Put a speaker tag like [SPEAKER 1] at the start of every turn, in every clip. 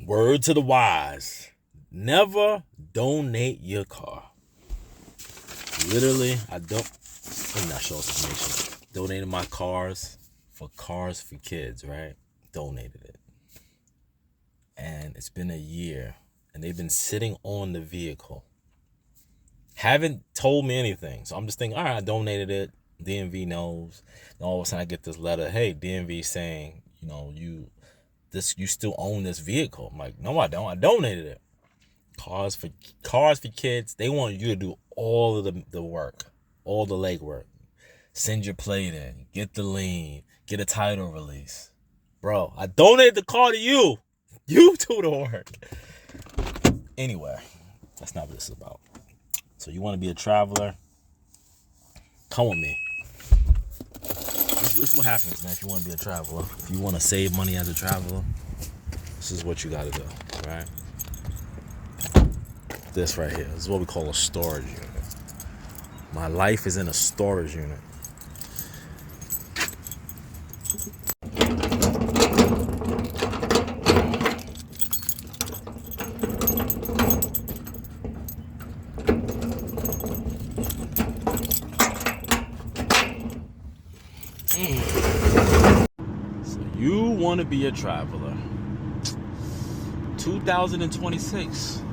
[SPEAKER 1] Word to the wise. Never donate your car. Literally, let me not show this information. Donated my cars for kids, right? Donated it. And it's been a year. And they've been sitting on the vehicle. Haven't told me anything. So I'm just thinking, all right, I donated it. DMV knows. And all of a sudden I get this letter, hey, DMV saying, you still own this vehicle. I'm like, no, I don't. I donated it. Cars for kids. They want you to do all of the work, all the legwork. Send your plate in, get the lien, get a title release. Bro, I donated the car to you. You do the work. Anyway, that's not what this is about. So you want to be a traveler? Come with me. This is what happens, man, if you want to be a traveler. If you want to save money as a traveler, this is what you got to do, right? This right here. This is what we call a storage unit. My life is in a storage unit. So you want to be a traveler. 2026.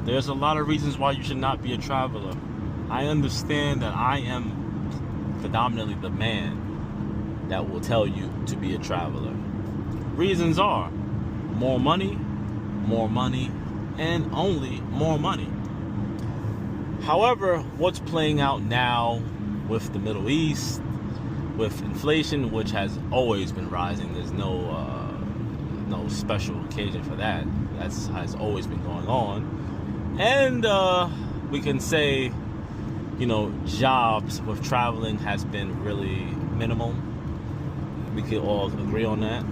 [SPEAKER 1] There's a lot of reasons why you should not be a traveler. I understand that I am predominantly the man that will tell you to be a traveler. Reasons are more money, and only more money. However, what's playing out now with the Middle East, with inflation, which has always been rising, there's no special occasion for that. Has always been going on. And we can say, jobs with traveling has been really minimal. We can all agree on that.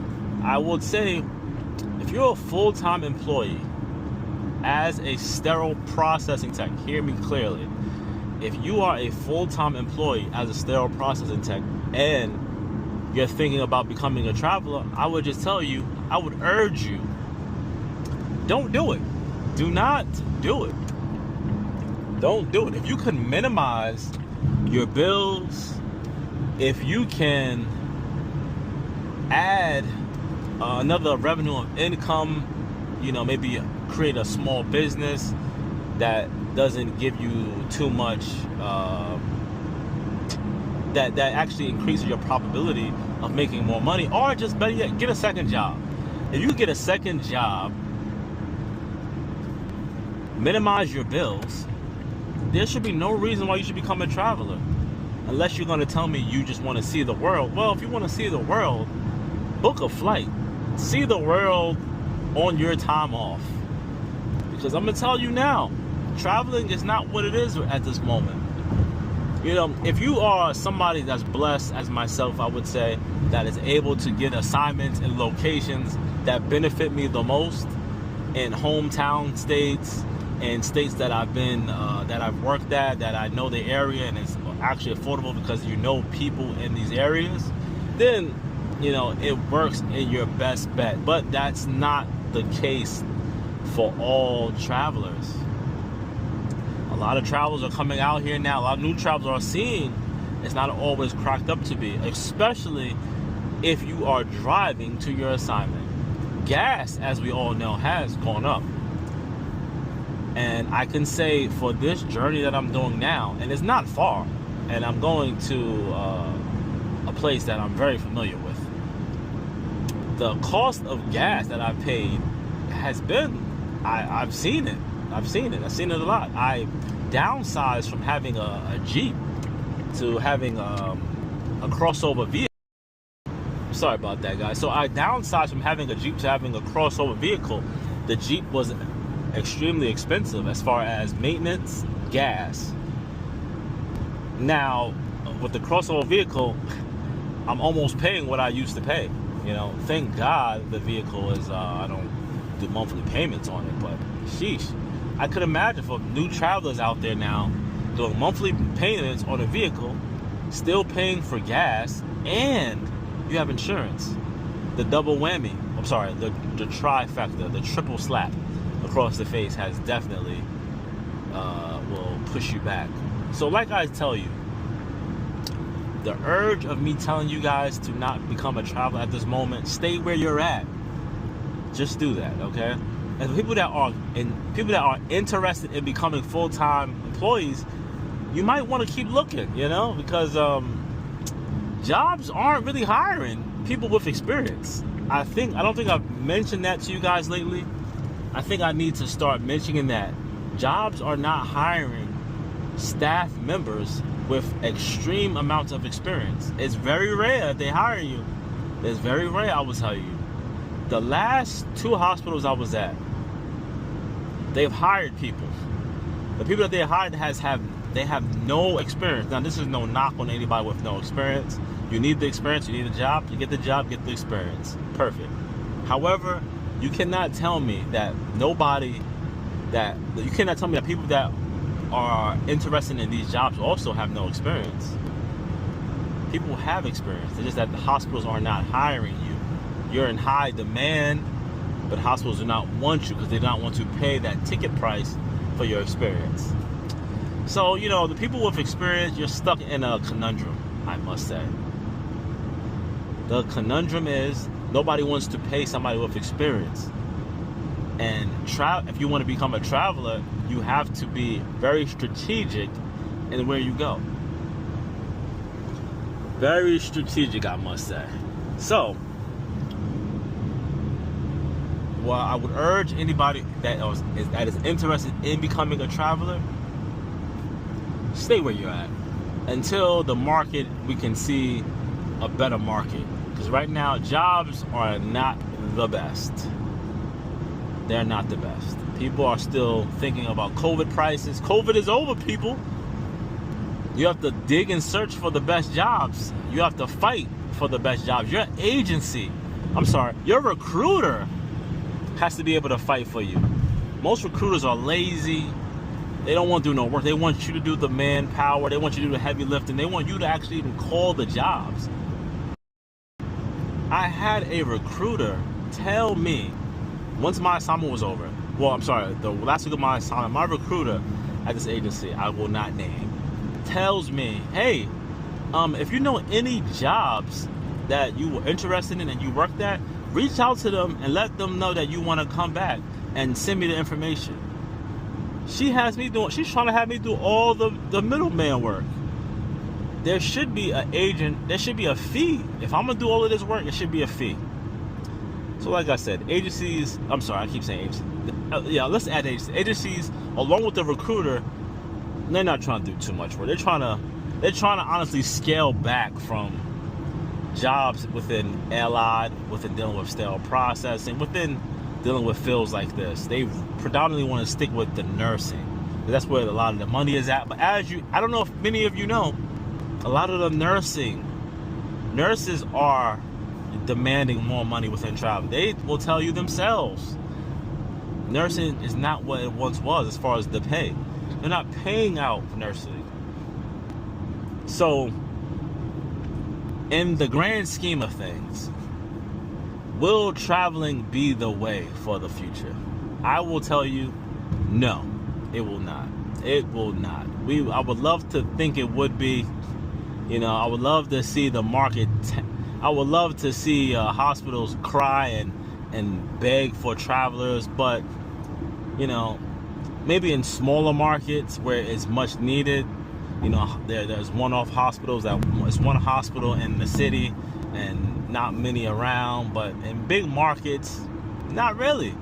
[SPEAKER 1] I would say, if you're a full-time employee as a sterile processing tech, hear me clearly. If you are a full-time employee as a sterile processing tech and you're thinking about becoming a traveler, I would just tell you, I would urge you, don't do it. Do not do it. Don't do it. If you can minimize your bills, if you can add another revenue of income, maybe create a small business that doesn't give you too much, that actually increases your probability of making more money, or just better yet, get a second job. If you get a second job, minimize your bills, there should be no reason why you should become a traveler. Unless you're going to tell me you just want to see the world. Well, if you want to see the world, book a flight. See the world on your time off. Because I'm going to tell you now, traveling is not what it is at this moment. If you are somebody that's blessed, as myself, I would say, that is able to get assignments in locations that benefit me the most, in hometown states, and states that I've been, that I've worked at, that I know the area and it's actually affordable because people in these areas, then, it works in your best bet. But that's not the case for all travelers. A lot of travelers are coming out here now. A lot of new travelers are seeing it's not always cracked up to be, especially if you are driving to your assignment. Gas, as we all know, has gone up. And I can say for this journey that I'm doing now, and it's not far, and I'm going to a place that I'm very familiar with, the cost of gas that I've paid has been, I've seen it. I've seen it a lot. I downsized from having a Jeep to having a crossover vehicle. Sorry about that, guys. So I downsized from having a Jeep to having a crossover vehicle. The Jeep was extremely expensive as far as maintenance, gas. Now, with the crossover vehicle, I'm almost paying what I used to pay. Thank God the vehicle is, I don't do monthly payments on it, but sheesh. I could imagine for new travelers out there now doing monthly payments on a vehicle, still paying for gas, and you have insurance. the double whammy. I'm sorry, the trifecta, the triple slap across the face has definitely will push you back. So like I tell you, the urge of me telling you guys to not become a traveler at this moment, stay where you're at. Just do that, okay? And people that are interested in becoming full-time employees, you might want to keep looking, you know, because jobs aren't really hiring people with experience. I don't think I've mentioned that to you guys lately. I think I need to start mentioning that jobs are not hiring staff members with extreme amounts of experience. It's very rare they hire you. It's very rare, I will tell you. The last 2 hospitals I was at, they've hired people. The people that they hired they have no experience. Now, this is no knock on anybody with no experience. You need the experience, you need a job, you get the job, get the experience. Perfect. However, you cannot tell me that you cannot tell me that people that are interested in these jobs also have no experience. People have experience. It's just that the hospitals are not hiring you. You're in high demand, but hospitals do not want you because they don't want to pay that ticket price for your experience. So, you know, the people with experience, you're stuck in a conundrum, I must say. The conundrum is nobody wants to pay somebody with experience. And if you want to become a traveler, you have to be very strategic in where you go. Very strategic, I must say. So, well, I would urge anybody that is interested in becoming a traveler, stay where you're at until the market, we can see a better market. Because right now, jobs are not the best. They're not the best. People are still thinking about COVID prices. COVID is over, people. You have to dig and search for the best jobs. You have to fight for the best jobs. Your agency, your recruiter has to be able to fight for you. Most recruiters are lazy. They don't want to do no work. They want you to do the manpower. They want you to do the heavy lifting. They want you to actually even call the jobs. I had a recruiter tell me, once my assignment was over, the last week of my assignment, my recruiter at this agency, I will not name, tells me, hey, if you know any jobs that you were interested in and you worked at, reach out to them and let them know that you want to come back and send me the information. She's trying to have me do all the middleman work. There should be an agent, there should be a fee. If I'm gonna do all of this work, it should be a fee. So like I said, agencies, I keep saying agencies. Let's add agencies. Agencies, along with the recruiter, they're not trying to do too much work. They're trying to honestly scale back from jobs within Allied, within dealing with sterile processing, within dealing with fields like this. They predominantly want to stick with the nursing. That's where a lot of the money is at. But I don't know if many of you know, a lot of the nurses are demanding more money within travel. They will tell you themselves, nursing is not what it once was as far as the pay. They're not paying out nursing. So, in the grand scheme of things, will traveling be the way for the future? I will tell you, no, it will not. It will not. I would love to think it would be. You know, I would love to see the market. I would love to see hospitals cry and beg for travelers, but you know, maybe in smaller markets where it's much needed. You know, there's one-off hospitals it's one hospital in the city and not many around, but in big markets, not really.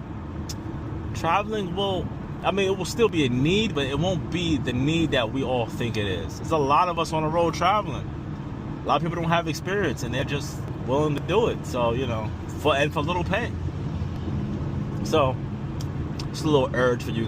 [SPEAKER 1] Traveling it will still be a need, but it won't be the need that we all think it is. There's a lot of us on the road traveling. A lot of people don't have experience and they're just willing to do it. So, you know, for little pay. So, it's a little urge for you.